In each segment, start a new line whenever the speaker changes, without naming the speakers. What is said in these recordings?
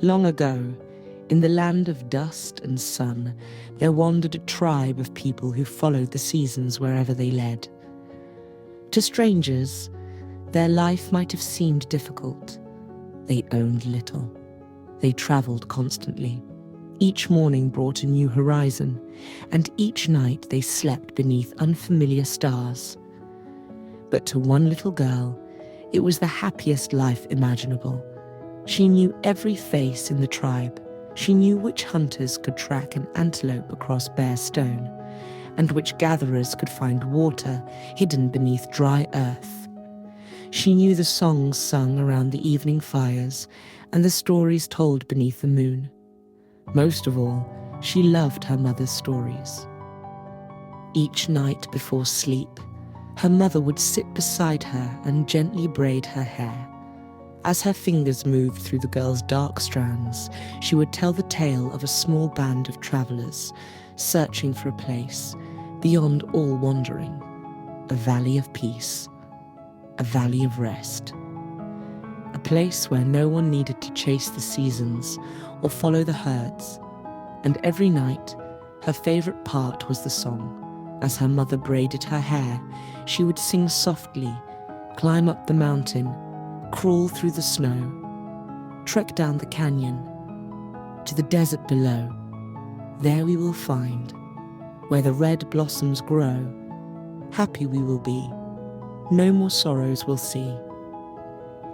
Long ago, in the land of dust and sun, there wandered a tribe of people who followed the seasons wherever they led. To strangers, their life might have seemed difficult. They owned little. They traveled constantly. Each morning brought a new horizon, and each night they slept beneath unfamiliar stars. But to one little girl, it was the happiest life imaginable. She knew every face in the tribe. She knew which hunters could track an antelope across bare stone, and which gatherers could find water hidden beneath dry earth. She knew the songs sung around the evening fires and the stories told beneath the moon. Most of all, she loved her mother's stories. Each night before sleep, her mother would sit beside her and gently braid her hair. As her fingers moved through the girl's dark strands, she would tell the tale of a small band of travelers searching for a place beyond all wandering, a valley of peace, a valley of rest, a place where no one needed to chase the seasons or follow the herds. And every night, her favorite part was the song. As her mother braided her hair, she would sing softly, climb up the mountain, crawl through the snow, trek down the canyon, to the desert below. There we will find, where the red blossoms grow, happy we will be, no more sorrows we'll see,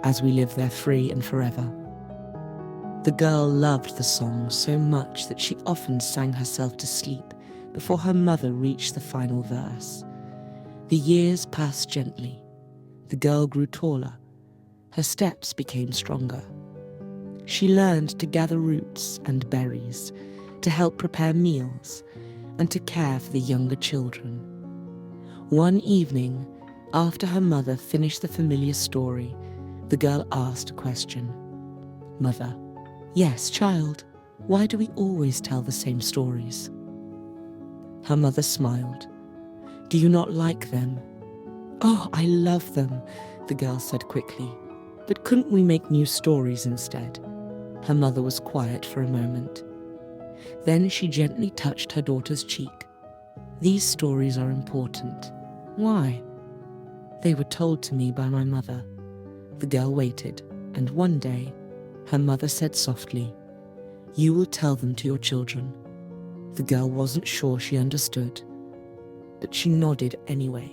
as we live there free and forever. The girl loved the song so much that she often sang herself to sleep before her mother reached the final verse. The years passed gently. The girl grew taller. Her steps became stronger. She learned to gather roots and berries, to help prepare meals, and to care for the younger children. One evening, after her mother finished the familiar story, the girl asked a question. "Mother." "Yes, child. Why do we always tell the same stories?" Her mother smiled. "Do you not like them?" "Oh, I love them," the girl said quickly. "But couldn't we make new stories instead?" Her mother was quiet for a moment. Then she gently touched her daughter's cheek. "These stories are important." "Why?" "They were told to me by my mother." The girl waited, and one day, her mother said softly, "You will tell them to your children." The girl wasn't sure she understood, but she nodded anyway.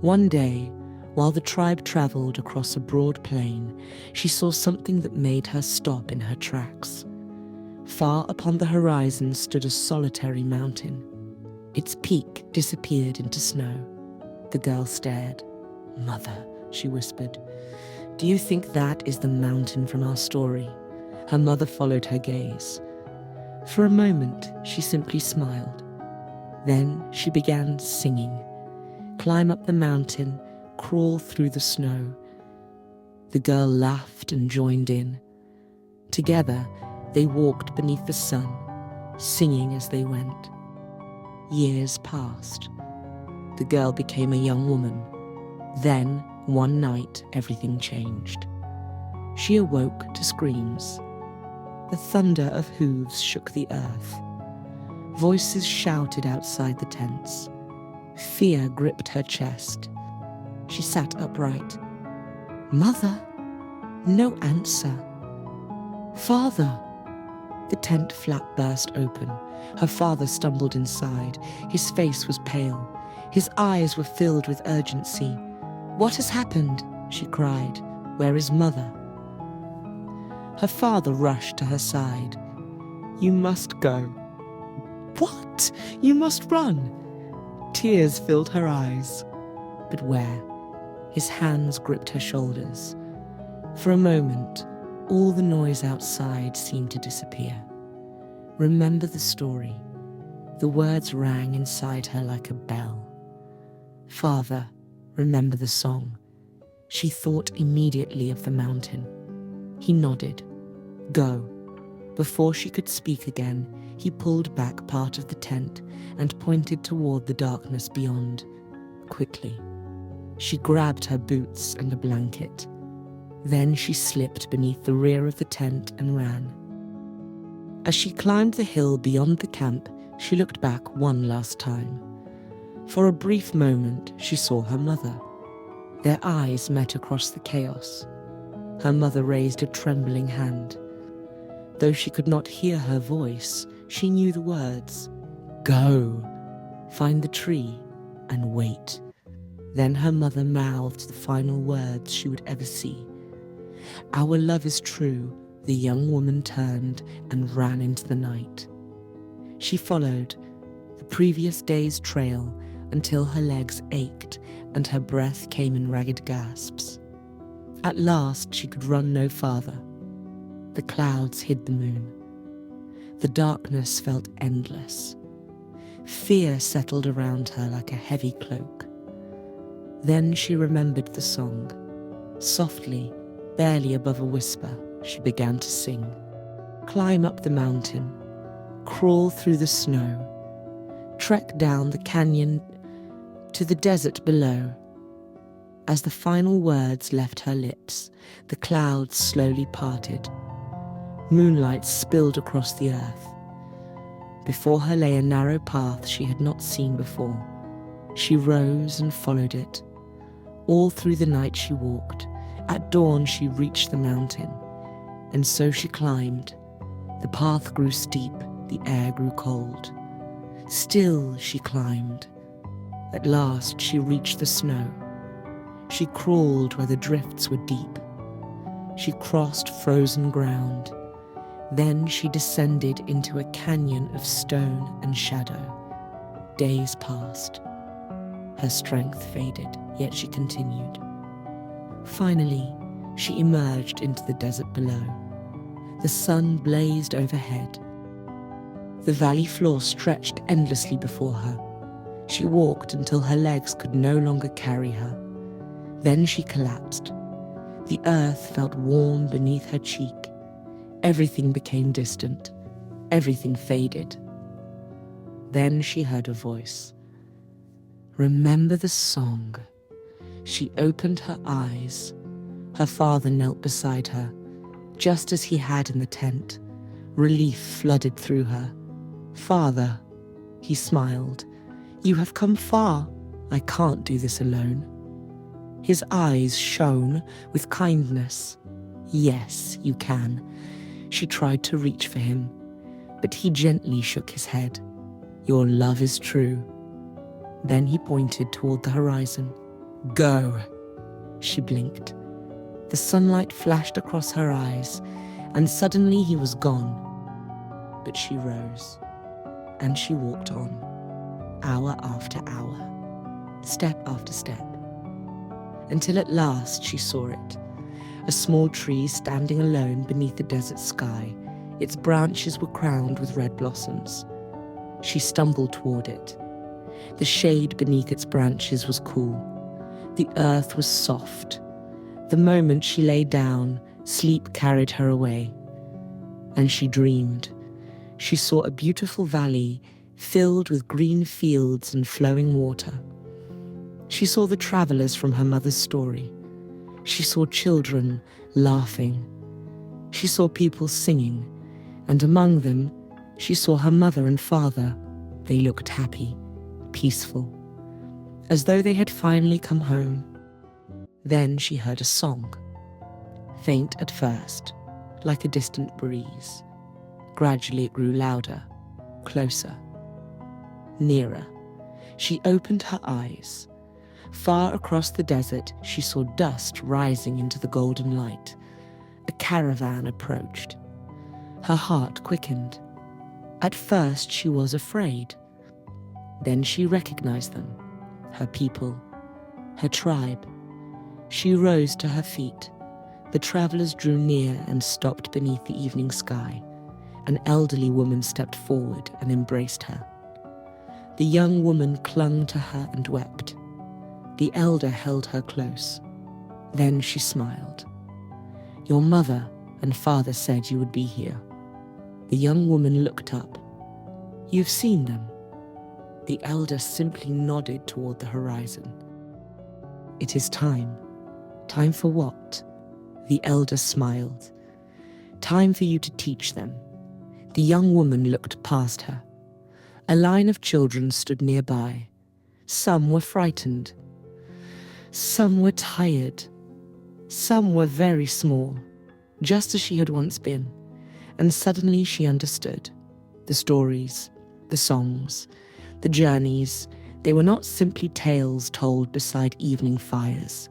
One day, while the tribe traveled across a broad plain, she saw something that made her stop in her tracks. Far upon the horizon stood a solitary mountain. Its peak disappeared into snow. The girl stared. "Mother," she whispered, "do you think that is the mountain from our story?" Her mother followed her gaze. For a moment, she simply smiled. Then she began singing. Climb up the mountain, crawl through the snow. The girl laughed and joined in. Together, they walked beneath the sun, singing as they went. Years passed. The girl became a young woman. Then, one night, everything changed. She awoke to screams. The thunder of hooves shook the earth. Voices shouted outside the tents. Fear gripped her chest. She sat upright. "Mother?" No answer. "Father?" The tent flap burst open. Her father stumbled inside. His face was pale. His eyes were filled with urgency. "What has happened?" she cried. "Where is Mother?" Her father rushed to her side. "You must go." "What? You must run." Tears filled her eyes. But where? His hands gripped her shoulders. For a moment, all the noise outside seemed to disappear. "Remember the story." The words rang inside her like a bell. "Father, remember the song." She thought immediately of the mountain. He nodded. "Go." Before she could speak again, he pulled back part of the tent and pointed toward the darkness beyond. Quickly, she grabbed her boots and a blanket. Then she slipped beneath the rear of the tent and ran. As she climbed the hill beyond the camp, she looked back one last time. For a brief moment, she saw her mother. Their eyes met across the chaos. Her mother raised a trembling hand. Though she could not hear her voice, she knew the words. Go, find the tree, and wait. Then her mother mouthed the final words she would ever see. Our love is true. The young woman turned and ran into the night. She followed the previous day's trail until her legs ached and her breath came in ragged gasps. At last she could run no farther. The clouds hid the moon. The darkness felt endless. Fear settled around her like a heavy cloak. Then she remembered the song. Softly, barely above a whisper, she began to sing. Climb up the mountain, crawl through the snow, trek down the canyon to the desert below. As the final words left her lips, the clouds slowly parted. Moonlight spilled across the earth. Before her lay a narrow path she had not seen before. She rose and followed it. All through the night she walked. At dawn she reached the mountain. And so she climbed. The path grew steep, the air grew cold. Still she climbed. At last she reached the snow. She crawled where the drifts were deep. She crossed frozen ground. Then she descended into a canyon of stone and shadow. Days passed. Her strength faded, yet she continued. Finally, she emerged into the desert below. The sun blazed overhead. The valley floor stretched endlessly before her. She walked until her legs could no longer carry her. Then she collapsed. The earth felt warm beneath her cheek. Everything became distant. Everything faded. Then she heard a voice. Remember the song. She opened her eyes. Her father knelt beside her, just as he had in the tent. Relief flooded through her. Father, he smiled. You have come far. I can't do this alone. His eyes shone with kindness. Yes, you can. She tried to reach for him, but he gently shook his head. Your love is true. Then he pointed toward the horizon. Go. She blinked. The sunlight flashed across her eyes, and suddenly he was gone. But she rose, and she walked on, hour after hour, step after step, until at last she saw it. A small tree standing alone beneath the desert sky. Its branches were crowned with red blossoms. She stumbled toward it. The shade beneath its branches was cool. The earth was soft. The moment she lay down, sleep carried her away. And she dreamed. She saw a beautiful valley filled with green fields and flowing water. She saw the travelers from her mother's story. She saw children laughing. She saw people singing, and among them, she saw her mother and father. They looked happy, peaceful, as though they had finally come home. Then she heard a song, faint at first, like a distant breeze. Gradually it grew louder, closer, nearer. She opened her eyes. Far across the desert, she saw dust rising into the golden light. A caravan approached. Her heart quickened. At first, she was afraid. Then she recognized them, her people, her tribe. She rose to her feet. The travelers drew near and stopped beneath the evening sky. An elderly woman stepped forward and embraced her. The young woman clung to her and wept. The elder held her close. Then she smiled. Your mother and father said you would be here. The young woman looked up. You've seen them. The elder simply nodded toward the horizon. It is time. Time for what? The elder smiled. Time for you to teach them. The young woman looked past her. A line of children stood nearby. Some were frightened. Some were tired. Some were very small, just as she had once been. And suddenly she understood. The stories, the songs, the journeys, they were not simply tales told beside evening fires.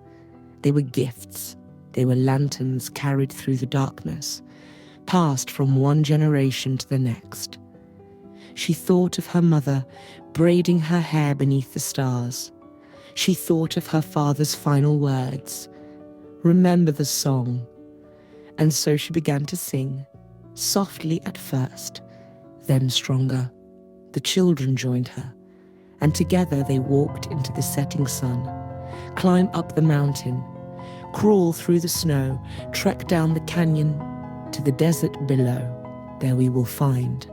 They were gifts. They were lanterns carried through the darkness, passed from one generation to the next. She thought of her mother braiding her hair beneath the stars. She thought of her father's final words, "Remember the song." And so she began to sing, softly at first, then stronger. The children joined her, and together they walked into the setting sun, climb up the mountain, crawl through the snow, trek down the canyon to the desert below. There we will find,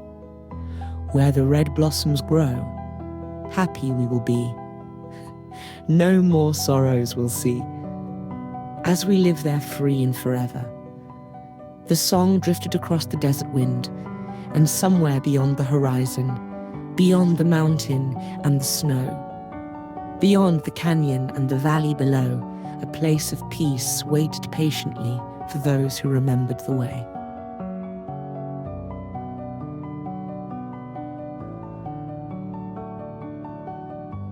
where the red blossoms grow, happy we will be. No more sorrows we'll see, as we live there free and forever. The song drifted across the desert wind, and somewhere beyond the horizon, beyond the mountain and the snow, beyond the canyon and the valley below, a place of peace waited patiently for those who remembered the way.